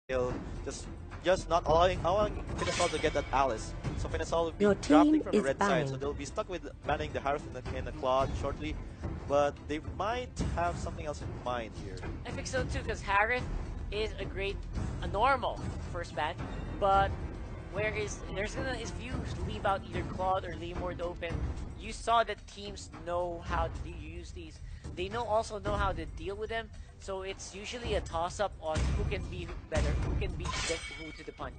kill, just not allowing Finesse Solid to get that Alice. So Finesse Solid will Your be drafting team from the is red side, so banning. they'll be stuck with banning the Harith in the Claude shortly, but they might have something else in mind here. I think so too, because Harith is a normal first ban, but if you leave out either Claude or Lemord open, you saw that teams know how to use these. They also know how to deal with them. So it's usually a toss-up on who can be better, who can beat who to the punch.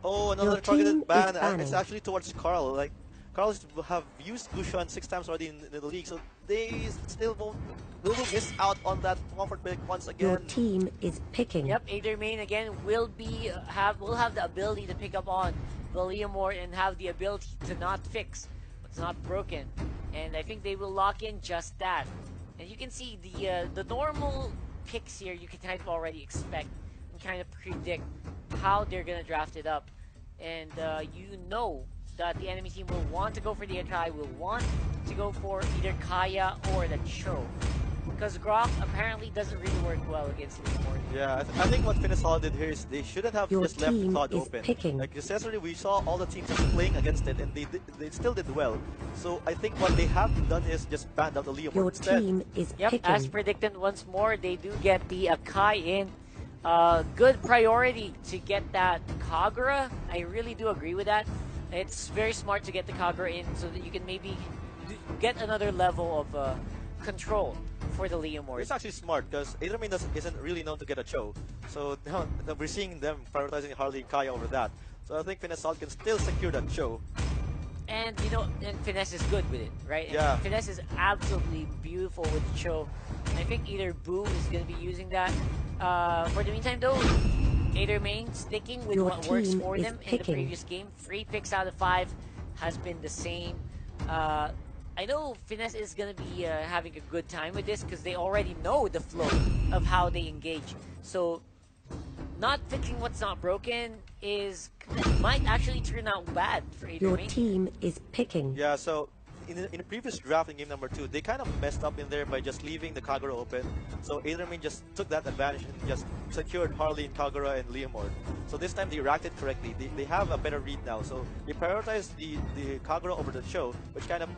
Oh, Your another team targeted ban. is It's banning. actually towards Carl. Like, Carl have used Gushan 6 times already in the league, so they still will miss out on that comfort pick once Your again. team is picking. Yep, Aether main again will have the ability to pick up on the Leomord and have the ability to not fix what's not broken. And I think they will lock in just that. And you can see the normal picks here. You can kind of already expect and kind of predict how they're gonna draft it up, and you know that the enemy team will want to go for the Akai, will want to go for either Kaya or the Cho. Because Grok apparently doesn't really work well against Leomord. Yeah, I think what Finesse Solid did here is they shouldn't have Your just left the team Cloud is open. picking. Like yesterday, we saw all the teams just playing against it, and they still did well. So I think what they have done is just banned out the Leomord Your instead. team is Yep, as picking. predicted once more, they do get the Akai in. Good priority to get that Kagura. I really do agree with that. It's very smart to get the Kagura in so that you can maybe get another level of control for the Leomord. It's actually smart because Aethermain isn't really known to get a Cho. So now we're seeing them prioritizing Harley and Kaya over that. So I think Finesse Solid can still secure that Cho. And and Finesse is good with it, right? Yeah. And Finesse is absolutely beautiful with Cho. I think either Boo is going to be using that. For the meantime, though, Aether main sticking with Your what works team for is them in the picking. previous game. 3 picks out of 5 has been the same. I know Finesse is going to be having a good time with this because they already know the flow of how they engage. So not fixing what's not broken might actually turn out bad for Aether Your main. team is picking. Yeah, so in the previous draft in game number 2, they kind of messed up in there by just leaving the Kagura open. So Aethermain just took that advantage and just secured Harley and Kagura and Leomord. So this time they reacted correctly. They have a better read now. So they prioritized the Kagura over the Cho, which kind of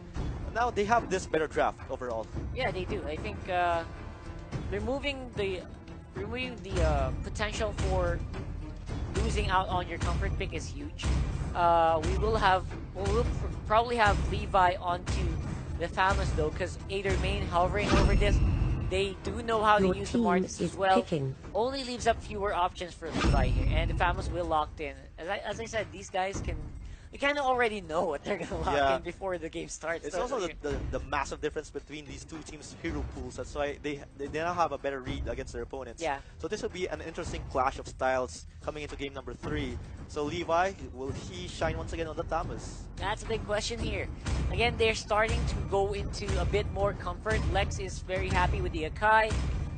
now they have this better draft overall. Yeah, they do. I think removing the potential for losing out on your comfort pick is huge. We'll probably have Levi onto the Famous though, because Aether main hovering over this. They do know how Your to use the team Martis is as well. picking. Only leaves up fewer options for Levi here, and the Famous will locked in. As I said, these guys you kind of already know what they're gonna lock Yeah. in before the game starts. It's So, also the massive difference between these two teams' hero pools. That's why they now have a better read against their opponents. Yeah. So this will be an interesting clash of styles coming into game number 3. So Levi, will he shine once again on the Tamas? That's a big question here. Again, they're starting to go into a bit more comfort. Lex is very happy with the Akai.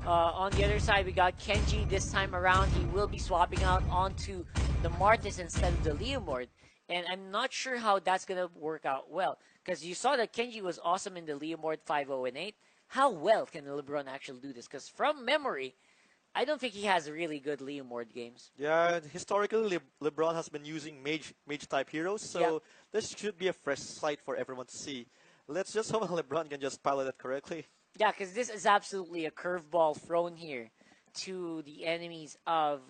On the other side, we got Kenji. This time around, he will be swapping out onto the Martis instead of the Leomord. And I'm not sure how that's going to work out well. Because you saw that Kenji was awesome in the Leomord 5-0 and 8. How well can LeBron actually do this? Because from memory, I don't think he has really good Leomord games. Yeah, historically LeBron has been using mage type heroes, so Yeah. this should be a fresh sight for everyone to see. Let's just hope LeBron can just pilot it correctly. Yeah, because this is absolutely a curveball thrown here to the enemies of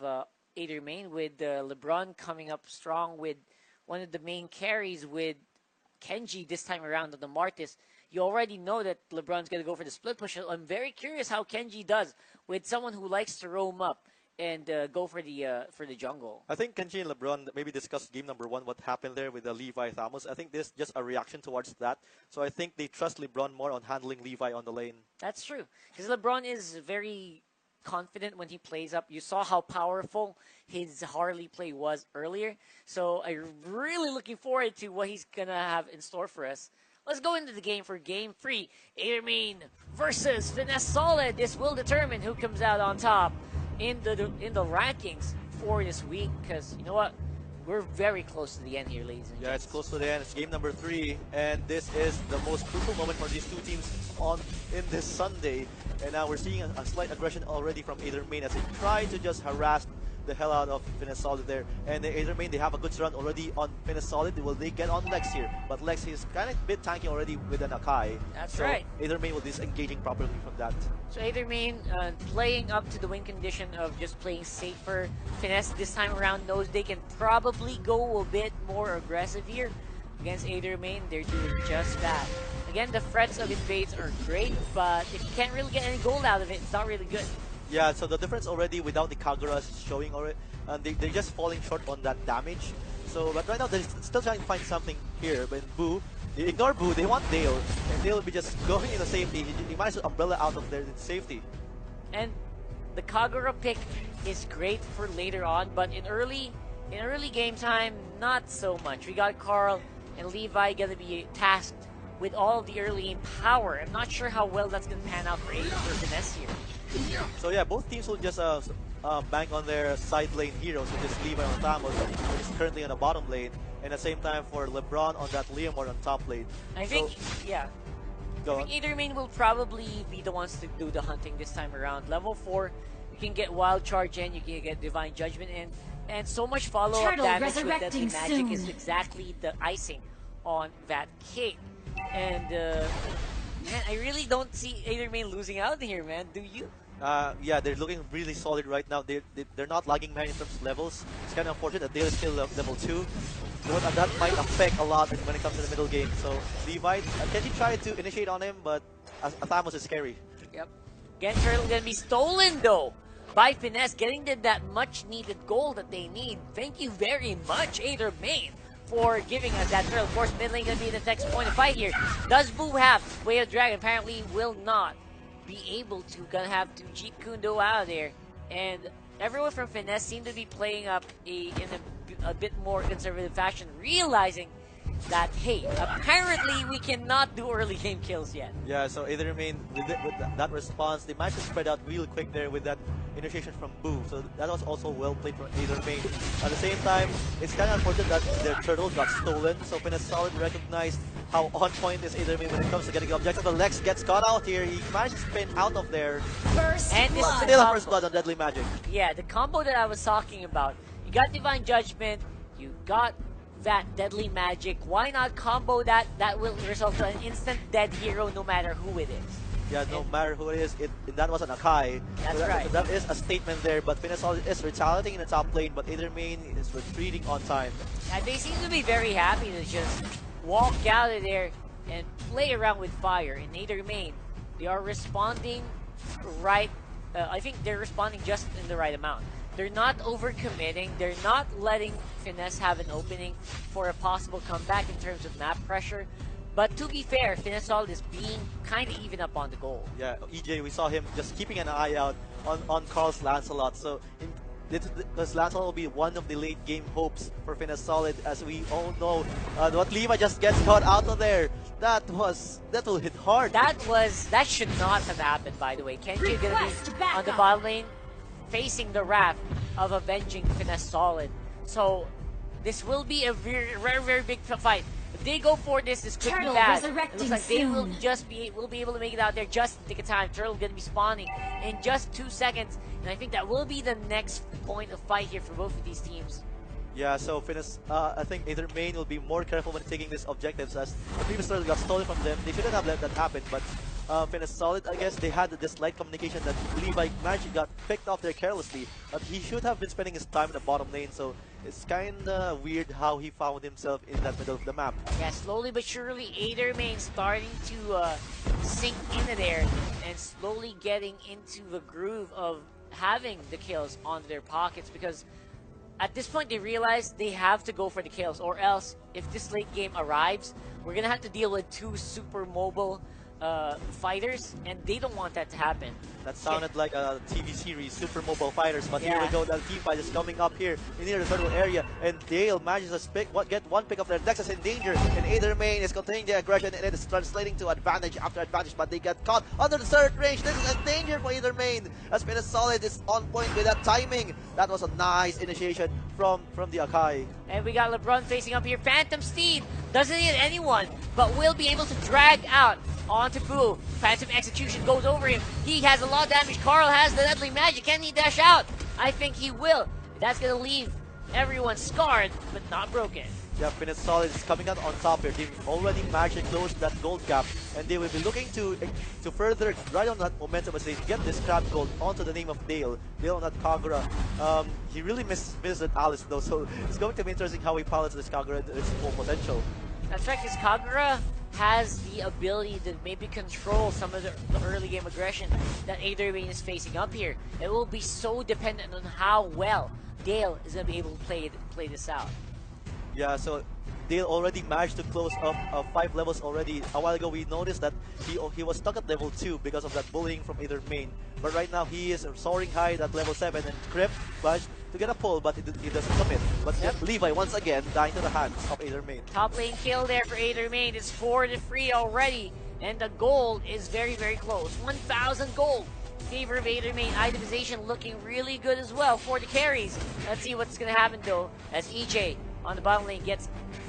Aether main, with LeBron coming up strong with one of the main carries with Kenji this time around on the Martis. You already know that LeBron's going to go for the split push. I'm very curious how Kenji does with someone who likes to roam up and go for the jungle. I think Kenji and LeBron maybe discussed game number 1, what happened there with the Levi Thamos. I think this is just a reaction towards that. So I think they trust LeBron more on handling Levi on the lane. That's true. Because LeBron is very confident when he plays up. You saw how powerful his Harley play was earlier. So I'm really looking forward to what he's going to have in store for us. Let's go into the game for game 3. Aether main versus Finesse Solid. This will determine who comes out on top in the rankings for this week. Because you know what? We're very close to the end here, ladies and Yeah, gents. it's close to the end. It's game number 3, and this is the most crucial moment for these two teams in this Sunday. And now we're seeing a slight aggression already from Aether main as they try to just harass the hell out of Finesse Solid there. And the Aether main, they have a good run already on Finesse Solid. Will they get on Lex here? But Lex is kind of a bit tanky already with an Akai. That's so right. Aether main will disengaging properly from that. So Aether main playing up to the win condition of just playing safer. Finesse this time around knows they can probably go a bit more aggressive here against Aether main. They're doing just that. Again, the threats of invades are great, but if you can't really get any gold out of it, it's not really good. Yeah, so the difference already without the Kagura is showing already, and they're just falling short on that damage. So, but right now they're still trying to find something here. But Boo, they ignore Boo, they want Dale, and Dale will be just going into safety. He managed to umbrella out of there in safety. And the Kagura pick is great for later on, but in early game time, not so much. We got Carl and Levi gonna be tasked with all of the early game power. I'm not sure how well that's gonna pan out for Finesse here. So yeah, both teams will just bank on their side lane heroes, which is Levi on Thamos, which is currently on the bottom lane, and at the same time for LeBron on that Leomord on top lane. I think, yeah. Go I on. think Aether main will probably be the ones to do the hunting this time around. Level 4, you can get Wild Charge in, you can get Divine Judgment in, and so much follow-up Turtle damage with Deadly resurrecting Magic soon. is exactly the icing on that cake. And man, I really don't see Aether main losing out here, man. Do you? Yeah, they're looking really solid right now. They're not lagging behind in terms of levels. It's kind of unfortunate that Dale is still level 2. But that might affect a lot when it comes to the middle game. So Levi, can he try to initiate on him? But Athamos is scary. Yep. Again, Turtle gonna be stolen though by Finesse, getting them that much needed gold that they need. Thank you very much, Aether main, for giving us that Turtle. Of course, mid lane gonna be the next point of fight here. Does Boo have Way of Dragon? Apparently will not be able to. Gonna have to Jeep Kundo out of there. And everyone from Finesse seem to be playing up in a bit more conservative fashion, realizing that, hey, apparently we cannot do early game kills yet. Yeah, so Aether main with that response, they managed to spread out real quick there with that initiation from Boo. So that was also well played from Aether main. At the same time, it's kind of unfortunate that their turtle got stolen. So Finesse Solid recognized how on point is Aether main when it comes to getting the objective. But Lex gets caught out here. He managed to spin out of there. First And this is the Still a combo. first blood on Deadly Magic. Yeah, the combo that I was talking about. You got Divine Judgment, you got that Deadly Magic. Why not combo that? That will result in an instant dead hero no matter who it is. Yeah, no matter who it is, that was an Akai. That's so right. That is a statement there, but Finesse Solid is retaliating in the top lane, but Aether main is retreating on time. And they seem to be very happy to just walk out of there and play around with fire. In Aether main, they are responding right. I think they're responding just in the right amount. They're not overcommitting. They're not letting Finesse have an opening for a possible comeback in terms of map pressure. But to be fair, Finesse Solid is being kind of even up on the goal. Yeah, EJ, we saw him just keeping an eye out on Carl's Lancelot. So this Lancelot will be one of the late game hopes for Finesse Solid, as we all know. What Levi just gets caught out of there. That will hit hard. That should not have happened, by the way. Kenji gonna be on the bottom lane, facing the wrath of avenging Finesse Solid. So this will be a very, very, very big fight. If they go for this could be Turtle bad. It resurrecting looks like they will soon. will be able to make it out there just in the tick of time. Turtle gonna be spawning in just 2 seconds, and I think that will be the next point of fight here for both of these teams. Yeah, so Finesse, I think Aether main will be more careful when taking these objectives, as the previous turtle got stolen from them. They shouldn't have let that happen, but Finesse Solid, I guess they had this light communication that Levi Magic got picked off there carelessly. He should have been spending his time in the bottom lane, so it's kinda weird how he found himself in that middle of the map. Yeah, slowly but surely, Aether main starting to sink into there and slowly getting into the groove of having the kills on their pockets, because at this point they realize they have to go for the kills, or else if this late game arrives, we're gonna have to deal with 2 super mobile fighters, and they don't want that to happen. That sounded like a TV series, Super Mobile Fighters, but here we Yeah. go, the team fight is coming up here near the turtle area, and Dale manages to get one pick of their Nexus in danger, and Aether main is containing the aggression, and it is translating to advantage after advantage, but they get caught under the third range. This is a danger for Aether main, as Finesse Solid is on point with that timing. That was a nice initiation from the Akai. And we got LeBron facing up here. Phantom Steed doesn't hit anyone, but will be able to drag out onto Boo. Phantom Execution goes over him. He has a lot of damage. Carl has the Deadly Magic. Can he dash out? I think he will. That's gonna leave everyone scarred, but not broken. Yeah, Finesse Solid is coming out on top here. They've already managed to close that gold gap, and they will be looking to further ride on that momentum as they get this crab gold onto the name of Dale. Dale on that Kagura. He really misses Alice though, so it's going to be interesting how he pilots this Kagura to its full potential. That's right, because Kagura has the ability to maybe control some of the early game aggression that Aether Main is facing up here. It will be so dependent on how well Dale is going to be able to play this out. Yeah, so Dale already managed to close up 5 levels already. A while ago we noticed that he was stuck at level 2 because of that bullying from Aether Main. But right now he is soaring high at level 7, and Crip managed to get a pull, but it doesn't commit. But Levi once again dying to the hands of Aether Main. Top lane kill there for Aether Main. It's 4-3 already, and the gold is very, very close. 1,000 gold in favor of Aether Main. Itemization looking really good as well for the carries. Let's see what's going to happen though, as EJ on the bottom lane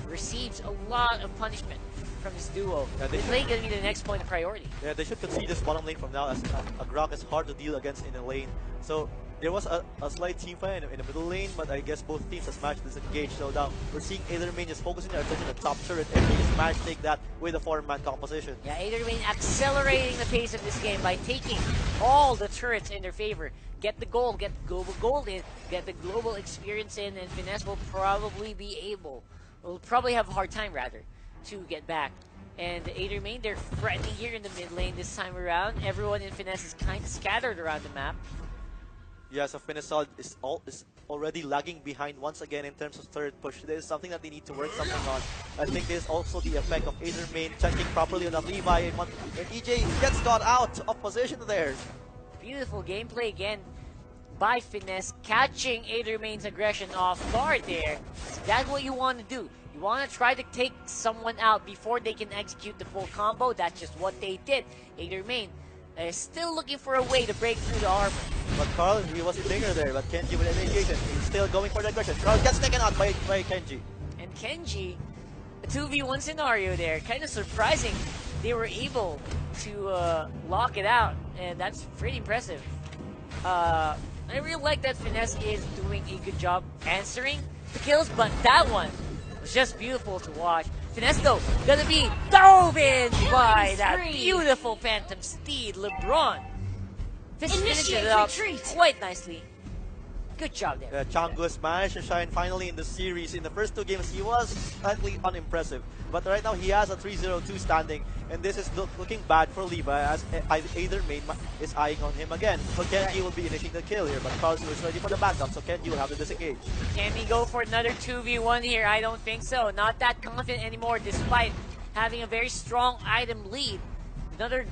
receives a lot of punishment from this duo. This lane going to be the next point of priority. Yeah, they should concede this bottom lane from now, as Agrok is hard to deal against in the lane. So there was a slight team fight in the middle lane, but I guess both teams has managed to disengage. So now we're seeing Aether Main just focusing their attention on the top turret, and they just managed to take that with a 4-man composition. Yeah, Aether Main accelerating the pace of this game by taking all the turrets in their favor. Get the gold, get the global gold in, get the global experience in, and Finesse will probably have a hard time rather to get back. And Aether Main, they're threatening here in the mid lane this time around. Everyone in Finesse is kind of scattered around the map. Yeah, so Finesse Solid is already lagging behind once again in terms of third push. This is something that they need to work something on. I think this is also the effect of Aether Main checking properly on that Levi, and EJ gets got out of position there. Beautiful gameplay again by Finesse, catching Aether Main's aggression off guard there. That's what you want to do. You want to try to take someone out before they can execute the full combo. That's just what they did. Aether Main is still looking for a way to break through the armor. But Carl, he was a dinger there, but Kenji with initiation, he's still going for the aggression. Carl gets taken out by Kenji. And Kenji, a 2v1 scenario there, kind of surprising. They were able to lock it out, and that's pretty impressive. I really like that Finesse is doing a good job answering the kills, but that one was just beautiful to watch. Finesse though, gonna be dove in by that beautiful Phantom Steed, LeBron. Finished it up quite nicely. Good job there. Changu has managed to shine finally in the series. In the first 2 games, he was slightly unimpressive. But right now, he has a 3-0-2 standing. And this is looking bad for Levi, as Aether Main is eyeing on him again. So Kenji will be initiating the kill here, but Carl's is ready for the backup, so Kenji will have to disengage. Can we go for another 2v1 here? I don't think so. Not that confident anymore, despite having a very strong item lead. Another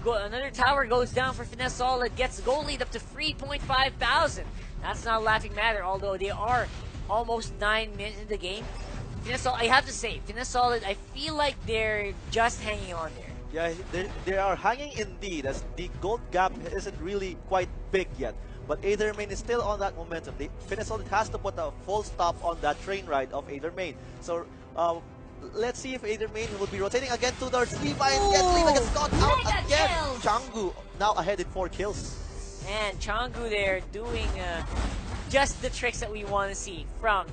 tower goes down for Finesse Solid, gets the goal lead up to 3,500. That's not a laughing matter, although they are almost 9 minutes in the game. Finesse Solid, I have to say, Finesse Solid, I feel like they're just hanging on there. Yeah, they are hanging indeed, as the gold gap isn't really quite big yet. But Aether Main is still on that momentum. Finesse Solid has to put a full stop on that train ride of Aether Main. So, let's see if Aether Main will be rotating again towards Levi, and Levi gets caught out again. Changu now ahead in 4 kills. And Changu there doing just the tricks that we want to see from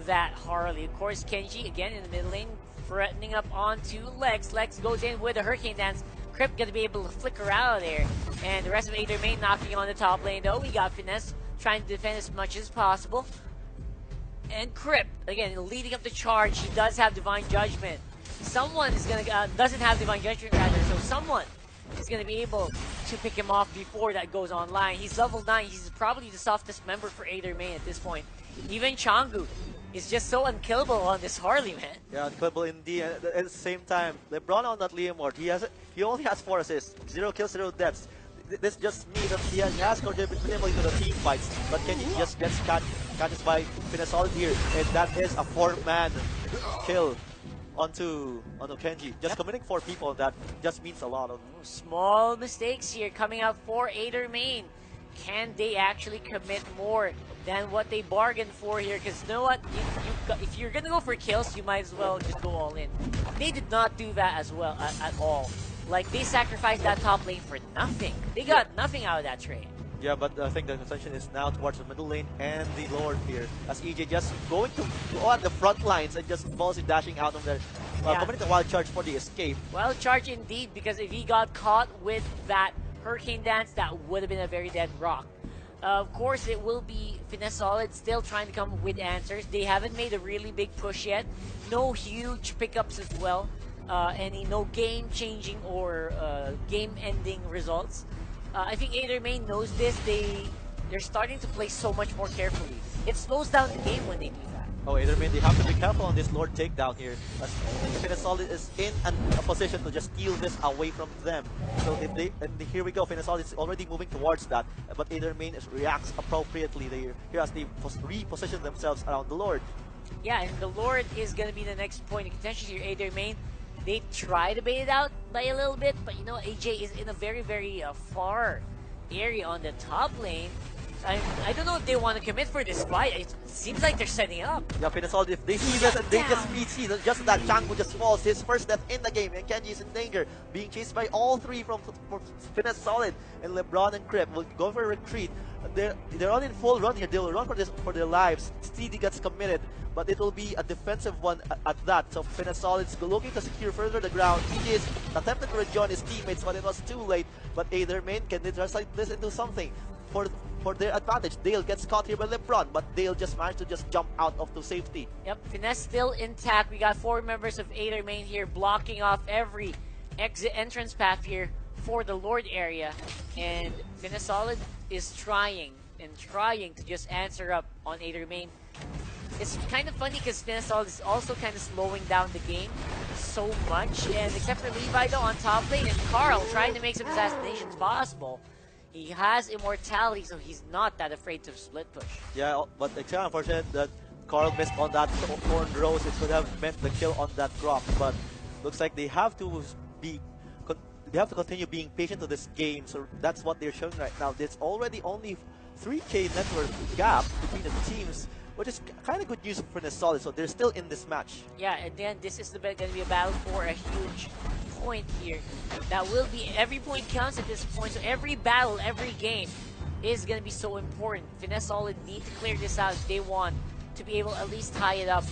that Harley. Of course, Kenji again in the mid lane, threatening up onto Lex. Lex goes in with a Hurricane Dance. Crip gonna be able to flicker out of there. And the rest of Aether Main knocking on the top lane though. We got Finesse trying to defend as much as possible. And Crip, again, leading up the charge. He does have Divine Judgment. Someone is gonna, doesn't have Divine Judgment rather, so someone is gonna be able to pick him off before that goes online. He's level 9. He's probably the softest member for Aether Main at this point. Even Changu is just so unkillable on this Harley, man. Yeah, unkillable indeed. At the same time, LeBron on that Leomord, he only has 4 assists, 0 kills, 0 deaths. This just means that he has contributed minimally to the team fights, but Kenji just gets catches by Finesse Solid here, and that is a 4-man kill onto Kenji. Just committing 4 people on that just means a lot of small mistakes here coming out for Aether Main. Can they actually commit more than what they bargained for here? Because you know what? If you're gonna go for kills, you might as well just go all in. They did not do that as well at all. Like, they sacrificed that top lane for nothing. They got nothing out of that trade. Yeah, but I think the attention is now towards the middle lane and the Lord here, as EJ just going to go at the front lines and just balls dashing out of there, committing the wild charge for the escape. Wild charge indeed, because if he got caught with that Hurricane Dance, that would have been a very dead rock. Of course, it will be Finesse Solid still trying to come with answers. They haven't made a really big push yet. No huge pickups as well. No game-changing or game-ending results. I think Aether Main knows this. They're starting to play so much more carefully. It slows down the game when they do that. Oh, Aether Main, they have to be careful on this Lord takedown here, as Finesse Solid is in a position to just steal this away from them. So if they, and here we go, Finesse Solid is already moving towards that, but Aether Main reacts appropriately here as they reposition themselves around the Lord. Yeah, and the Lord is going to be the next point of contention here. Aether Main, they try to bait it out by a little bit, but you know, AJ is in a very, very far area on the top lane. I don't know if they want to commit for this fight. It seems like they're setting up. Yeah, Finesse Solid, if they see this and they just see just that Django just falls, his first death in the game, and Kenji is in danger, being chased by all three from Finesse Solid, and LeBron and Crip will go for a retreat. They're on in full run here. They will run for their lives. Steedy gets committed, but it will be a defensive one at that. So Finesse Solid is looking to secure further the ground. He is attempting to rejoin his teammates, but it was too late. But Aether Main, can they translate this into something for their advantage? Dale gets caught here by LeBron, but Dale just managed to just jump out of the safety. Yep, Finesse still intact. We got 4 members of Aether Main here blocking off every exit entrance path here for the Lord area, and Finesse Solid is trying to just answer up on Aether Main. It's kind of funny because Finesse Solid is also kind of slowing down the game so much, and except for Levi though on top lane, and Carl trying to make some assassinations possible. He has immortality, so he's not that afraid to split push. Yeah, but it's kind of unfortunate that Carl missed on that Thorn Rose. It could have meant the kill on that drop, but looks like they have to continue being patient to this game. So that's what they're showing right now. There's already only 3K network gap between the teams, which is kind of good news for Finesse Solid. So they're still in this match. Yeah, and then this is going to be a battle for a huge point here. That will be, every point counts at this point, so every battle, every game is going to be so important. Finesse Solid need to clear this out if they want to be able to at least tie it up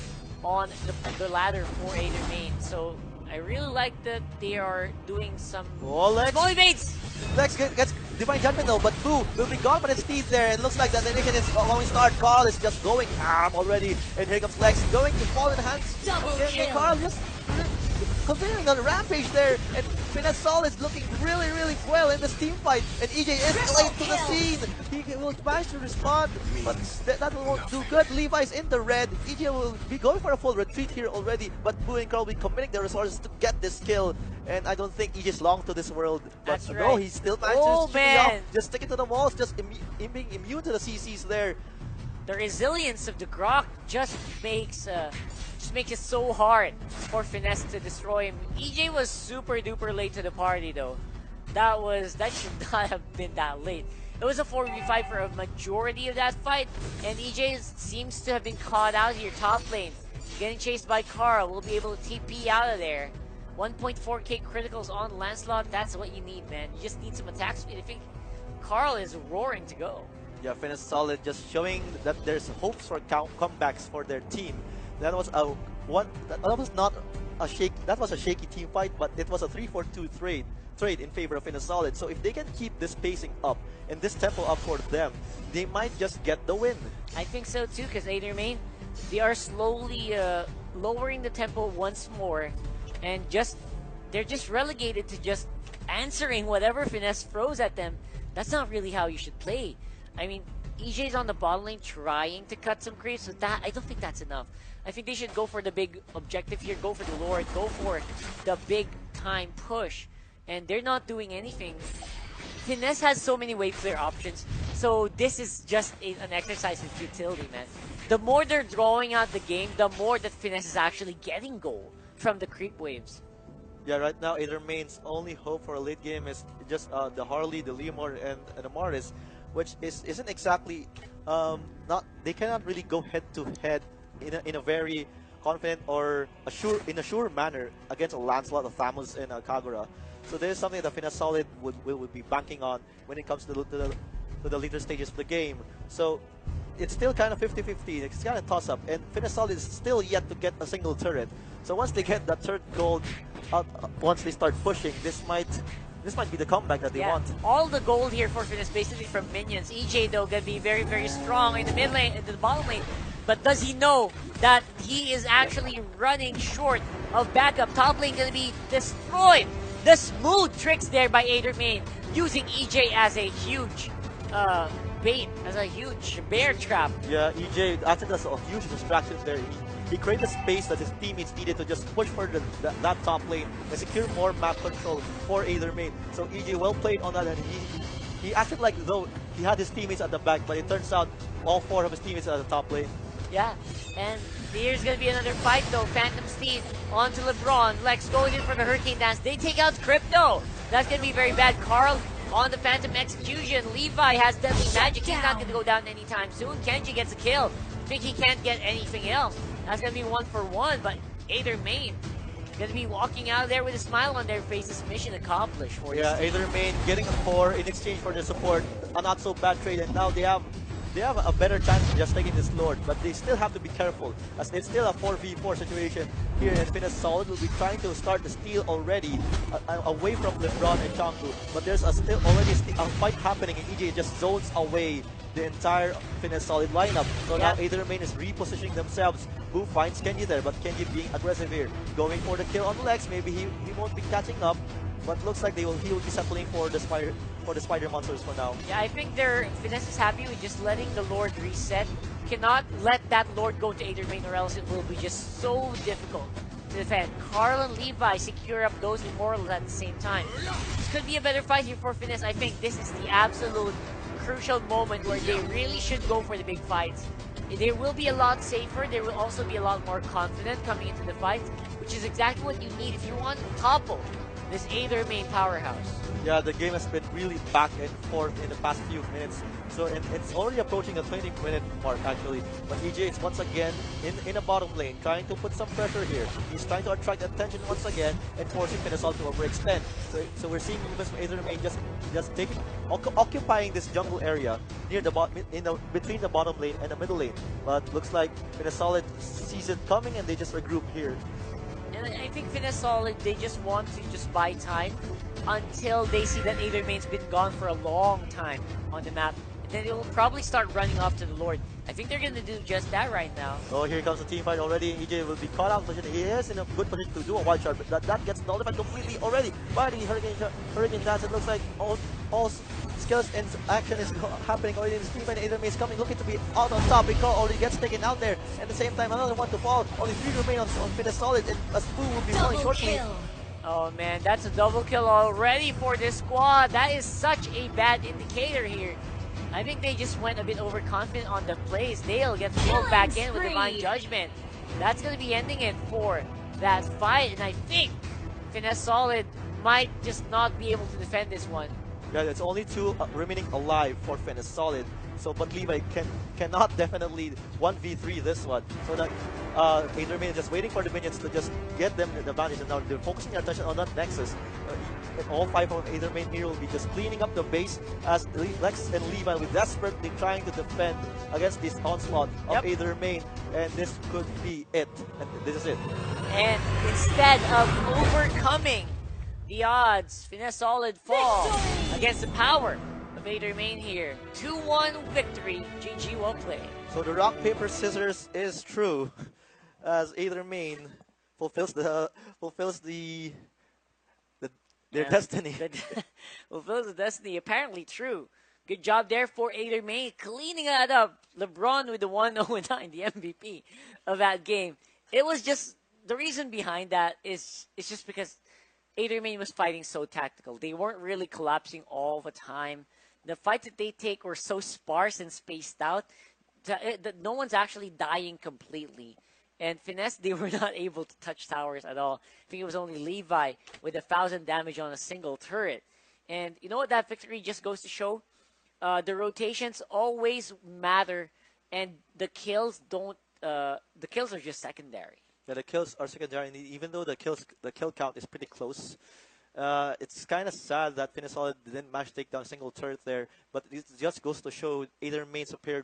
on the ladder for Aether Main. So I really like that they are doing some small baits. Lex gets Divine Judgment though, but Boo will be gone, but it's Steve there. It looks like that the animation is going to start. Carl is just going ham already, and here comes Lex going to fall in the hands. Double kill. Carl just continuing on the rampage there, and Finesse Solid is looking really, really well in this team fight, and EJ is late to the scene. He will manage to respond, but that won't do good. Levi's in the red. EJ will be going for a full retreat here already, but Boo and Carl will be committing their resources to get this kill, and I don't think EJ's long to this world. But That's no, right. he still manages to shoot it off, just sticking to the walls, just being immune to the CCs there. The resilience of the Grok just makes it so hard for Finesse to destroy him. EJ was super duper late to the party though. That should not have been that late. It was a 4v5 for a majority of that fight, and EJ seems to have been caught out here top lane. Getting chased by Carl, will be able to TP out of there. 1.4k criticals on Lancelot, that's what you need, man. You just need some attack speed. I think Carl is roaring to go. Yeah, Finesse Solid just showing that there's hopes for comebacks for their team. That was a shaky team fight, but it was a 3-4-2 trade in favor of Finesse Solid. So if they can keep this pacing up and this tempo up for them, they might just get the win. I think so too, because Aether Main, they are slowly lowering the tempo once more, and they're just relegated to just answering whatever Finesse throws at them. That's not really how you should play. I mean, EJ's on the bottom lane trying to cut some creeps, so I don't think that's enough. I think they should go for the big objective here, go for the Lord, go for the big time push, and they're not doing anything. Finesse has so many wave clear options, so this is just an exercise in futility, man. The more they're drawing out the game, the more that Finesse is actually getting goal from the creep waves. Yeah, right now Aether Main's only hope for a late game is just the Harley, the Leomord, and the Morris, which isn't exactly they cannot really go head to head in a very confident or a sure manner against a Lancelot, a Thamus, and a Kagura. So there's something that Finesse Solid would be banking on when it comes to to the later stages of the game. So it's still kind of 50-50. It's kind of toss-up, and Finesse Solid is still yet to get a single turret. So once they get that third gold out, once they start pushing, this might be the comeback that they want. All the gold here for Finesse basically from minions. EJ though gonna be very, very strong in the mid lane, in the bottom lane. But does he know that he is actually running short of backup? Top lane gonna be destroyed. The smooth tricks there by Aether main, using EJ as a huge bait, as a huge bear trap. Yeah, EJ acted as a huge distraction there. He created space that his teammates needed to just push for that top lane and secure more map control for Aether main. So EJ well played on that, and he acted like though he had his teammates at the back, but it turns out all 4 of his teammates are at the top lane. Yeah, and here's gonna be another fight though. Phantom Steed onto LeBron. Lex going in for the Hurricane Dance. They take out Crypto. That's gonna be very bad. Carl on the Phantom Execution. Levi has Deadly Magic. He's not gonna go down anytime soon. Kenji gets a kill. Think he can't get anything else. That's gonna be 1-for-1, but Aether main gonna be walking out there with a smile on their faces. Mission accomplished for Yeah, Aether main getting a core in exchange for their support. A not so bad trade, and now they have a better chance of just taking this Lord, but they still have to be careful as it's still a 4v4 situation here, and Finesse Solid will be trying to start the steal already away from LeBron and Changgu, but there's still already a fight happening, and EJ just zones away the entire Finesse Solid lineup. So now Aether main is repositioning themselves. Who finds Kenji there, but Kenji being aggressive here, going for the kill on Lex. Maybe he won't be catching up, but looks like he will be settling for the spider monsters for now. Yeah, I think their Finesse is happy with just letting the Lord reset. Cannot let that Lord go to Aether main, or else it will be just so difficult to defend. Carl and Levi secure up those immortals at the same time. This could be a better fight here for Finesse. I think this is the absolute crucial moment where they really should go for the big fights. They will be a lot safer. They will also be a lot more confident coming into the fight, which is exactly what you need if you want to topple this Aether main powerhouse. Yeah, the game has been really back and forth in the past few minutes. So it's already approaching the 20-minute mark actually. But EJ is once again in a bottom lane, trying to put some pressure here. He's trying to attract attention once again and forcing Finesse to overextend. So we're seeing movements from Aether main just occupying this jungle area near the between the bottom lane and the middle lane. But looks like Finesse sees it coming, and they just regroup here. And I think Finesse Solid, they just want to just buy time until they see that Aether main's been gone for a long time on the map. And then they will probably start running off to the Lord. I think they're going to do just that right now. Oh, here comes the team fight already. EJ will be caught out of position. He is in a good position to do a wild shot, but that gets nullified completely already by the Hurricane Dance. It looks like all skills and action is happening already in this team, and Aether main is coming, looking to be out on top. Because already gets taken out there. At the same time, another one to fall. Only 3 remain on Finesse Solid, and a Spoo will be falling shortly. Oh man, that's a double kill already for this squad. That is such a bad indicator here. I think they just went a bit overconfident on the plays. Dale gets pulled back in with Divine Judgment. That's going to be ending it for that fight, and I think Finesse Solid might just not be able to defend this one. Yeah, it's only 2 remaining alive for Finesse Solid. So, but Levi cannot definitely 1v3 this one. So that Aether main is just waiting for the minions to just get them the advantage, and now they're focusing their attention on that Nexus. And all 5 of Aether main here will be just cleaning up the base as Lex and Levi will desperately trying to defend against this onslaught of Aether main, and this could be it. And this is it. And instead of overcoming the odds, Finesse Solid fall against the power of Aether main here. 2-1 victory. GG, well played. So the rock, paper, scissors is true, as Aether main fulfills their destiny. Fulfills the destiny. Apparently true. Good job there for Aether main, cleaning that up. LeBron with the 109, the MVP of that game. It was just, the reason behind that is just because Aether main was fighting so tactical. They weren't really collapsing all the time. The fights that they take were so sparse and spaced out that no one's actually dying completely. And Finesse, they were not able to touch towers at all. I think it was only Levi with 1,000 damage on a single turret. And you know what that victory just goes to show? The rotations always matter, and the kills don't. The kills are just secondary. Yeah, the kills are secondary, and even though the kill count is pretty close, It's kind of sad that Finesse Solid didn't manage to take down a single turret there, but it just goes to show either main superior